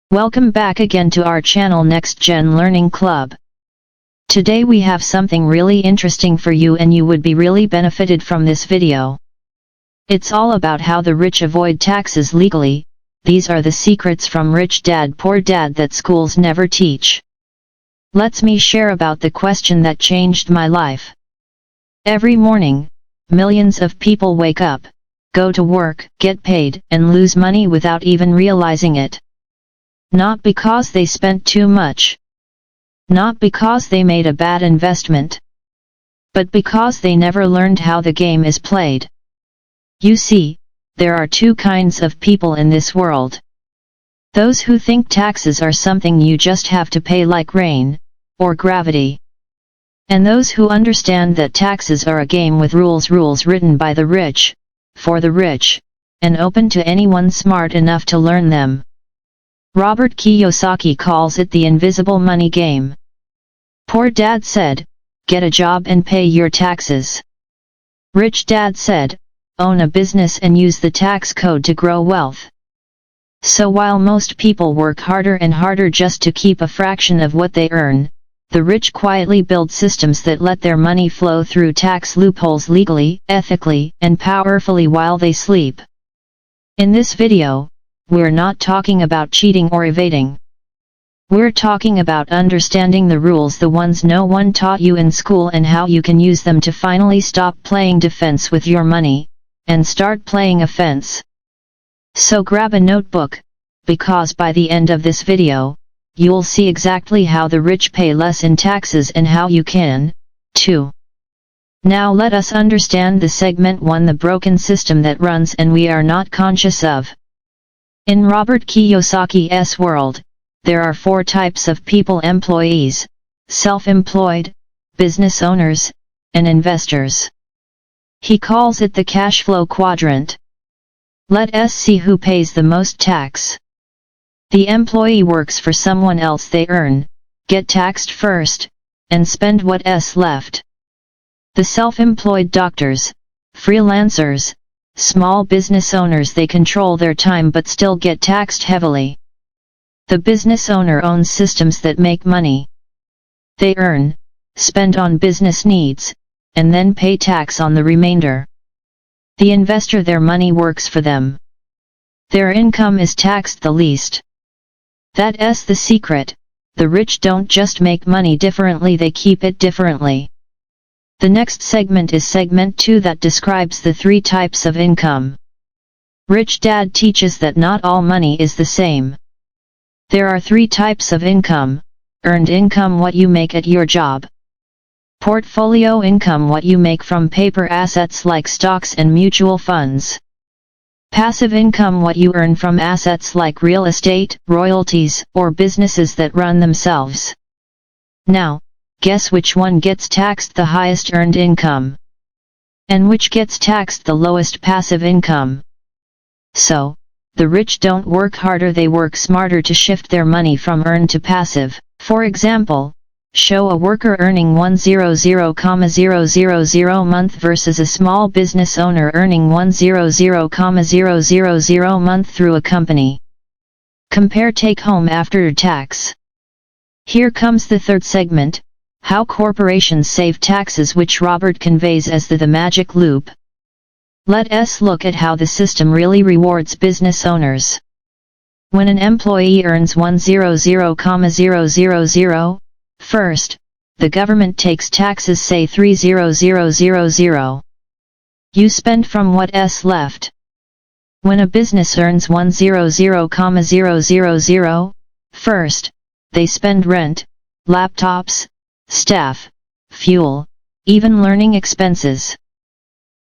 Welcome back again to our channel Next Gen Learning Club. Today we have something really interesting for you and you would be really benefited from this video. It's all about how the rich avoid taxes legally. These are the secrets from Rich Dad Poor Dad that schools never teach. Let's me share about the question that changed my life. Every morning, millions of people wake up, go to work, get paid, and lose money without even realizing it. Not because they spent too much. Not because they made a bad investment. But because they never learned how the game is played. You see, there are two kinds of people in this world. Those who think taxes are something you just have to pay like rain, or gravity. And those who understand that taxes are a game with rules written by the rich, for the rich, and open to anyone smart enough to learn them. Robert Kiyosaki calls it the invisible money game. Poor Dad said, get a job and pay your taxes. Rich Dad said, own a business and use the tax code to grow wealth. So while most people work harder and harder just to keep a fraction of what they earn, the rich quietly build systems that let their money flow through tax loopholes legally, ethically, and powerfully while they sleep. In this video, we're not talking about cheating or evading. We're talking about understanding the rules, the ones no one taught you in school, and how you can use them to finally stop playing defense with your money, and start playing offense. So grab a notebook, because by the end of this video, you'll see exactly how the rich pay less in taxes and how you can, too. Now let us understand the segment 1, the broken system that runs and we are not conscious of. In Robert Kiyosaki's world, there are 4 types of people: employees, self-employed, business owners, and investors. He calls it the cash flow quadrant. Let's see who pays the most tax. The employee works for someone else, they earn, get taxed first, and spend what's left. The self-employed doctors, freelancers, small business owners, they control their time but still get taxed heavily. The business owner owns systems that make money. They earn, spend on business needs, and then pay tax on the remainder. The investor, their money works for them. Their income is taxed the least. That's the secret. The rich don't just make money differently, they keep it differently. The next segment is segment 2 that describes the 3 types of income. Rich Dad teaches that not all money is the same. There are 3 types of income: earned income, what you make at your job; portfolio income, what you make from paper assets like stocks and mutual funds; passive income, what you earn from assets like real estate, royalties, or businesses that run themselves. Now, guess which one gets taxed the highest, earned income? And which gets taxed the lowest, passive income? So, the rich don't work harder, they work smarter to shift their money from earned to passive. For example, show a worker earning $100,000 month versus a small business owner earning $100,000 month through a company. Compare take home after tax. Here comes the third segment, how corporations save taxes, which Robert conveys as the magic loop. Let's look at how the system really rewards business owners. When an employee earns $100,000, first, the government takes taxes, say $3,000. You spend from what's left. When a business earns $100,000, first, they spend rent, laptops, staff, fuel, even learning expenses.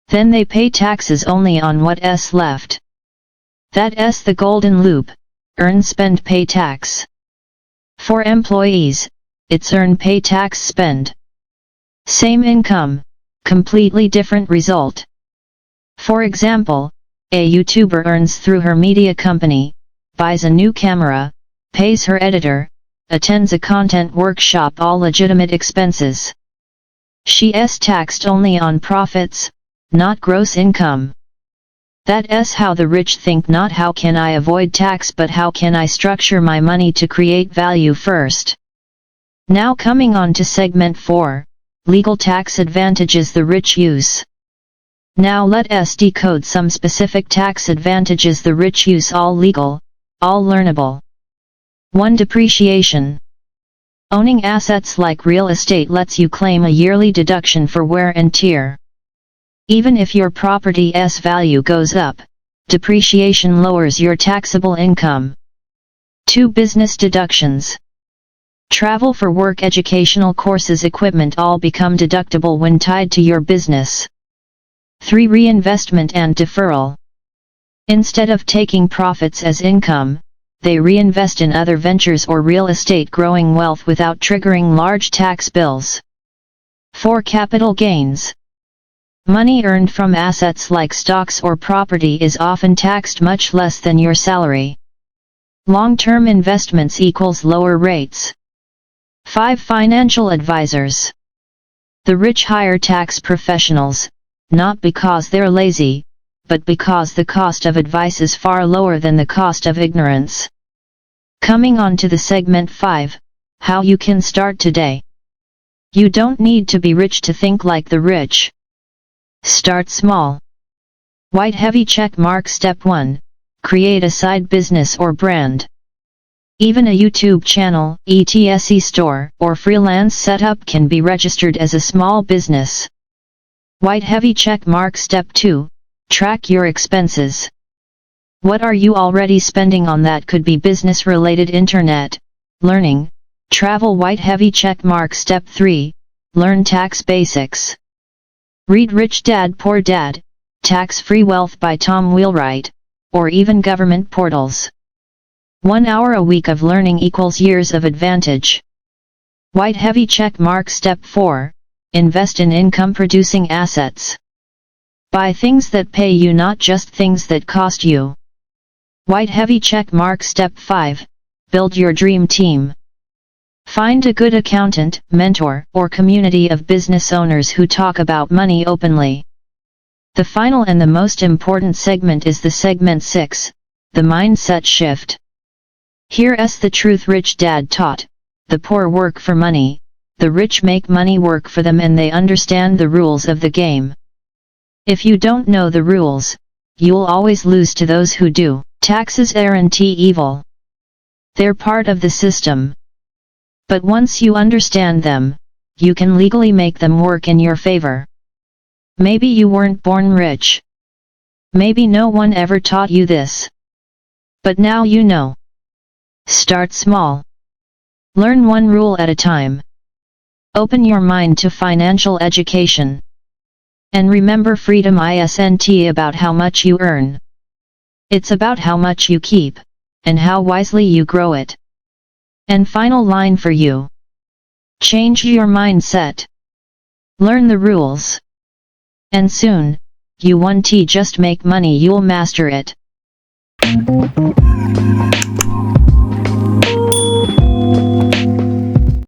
Then they pay taxes only on what's left. That's the golden loop: earn, spend, pay tax. For employees, it's earn, pay tax, spend. Same income, completely different result. For example, a YouTuber earns through her media company, buys a new camera, pays her editor, attends a content workshop, all legitimate expenses. She's taxed only on profits, not gross income. That's how the rich think, not how can I avoid tax but how can I structure my money to create value first. Now coming on to segment 4, legal tax advantages the rich use. Now let us decode some specific tax advantages the rich use, all legal, all learnable. 1. Depreciation. Owning assets like real estate lets you claim a yearly deduction for wear and tear. Even if your property's value goes up, depreciation lowers your taxable income. 2. Business deductions. Travel for work, educational courses, equipment all become deductible when tied to your business. 3. Reinvestment and deferral. Instead of taking profits as income, they reinvest in other ventures or real estate, growing wealth without triggering large tax bills. 4. Capital gains. Money earned from assets like stocks or property is often taxed much less than your salary. Long-term investments equals lower rates. 5. Financial advisors. The rich hire tax professionals, not because they're lazy, but because the cost of advice is far lower than the cost of ignorance. Coming on to the segment 5, how you can start today. You don't need to be rich to think like the rich. Start small. White heavy check mark. Step 1. Create a side business or brand. Even a YouTube channel, etc. store, or freelance setup can be registered as a small business. White heavy check mark. Step 2. Track your expenses. What are you already spending on that could be business related, internet, learning, travel. White heavy check mark. Step 3. Learn tax basics. Read Rich Dad Poor Dad, Tax-Free Wealth by Tom Wheelwright, or even government portals. 1 hour a week of learning equals years of advantage. White heavy check mark. Step 4. Invest in income-producing assets. Buy things that pay you, not just things that cost you. White heavy check mark. Step 5. Build your dream team. Find a good accountant, mentor, or community of business owners who talk about money openly. The final and the most important segment is the segment 6, the mindset shift. Here's the truth Rich Dad taught: the poor work for money, the rich make money work for them, and they understand the rules of the game. If you don't know the rules, you'll always lose to those who do. Taxes aren't evil. They're part of the system. But once you understand them, you can legally make them work in your favor. Maybe you weren't born rich. Maybe no one ever taught you this. But now you know. Start small. Learn one rule at a time. Open your mind to financial education. And remember, freedom isn't about how much you earn. It's about how much you keep, and how wisely you grow it. And final line for you. Change your mindset. Learn the rules. And soon, you won't just make money, you'll master it.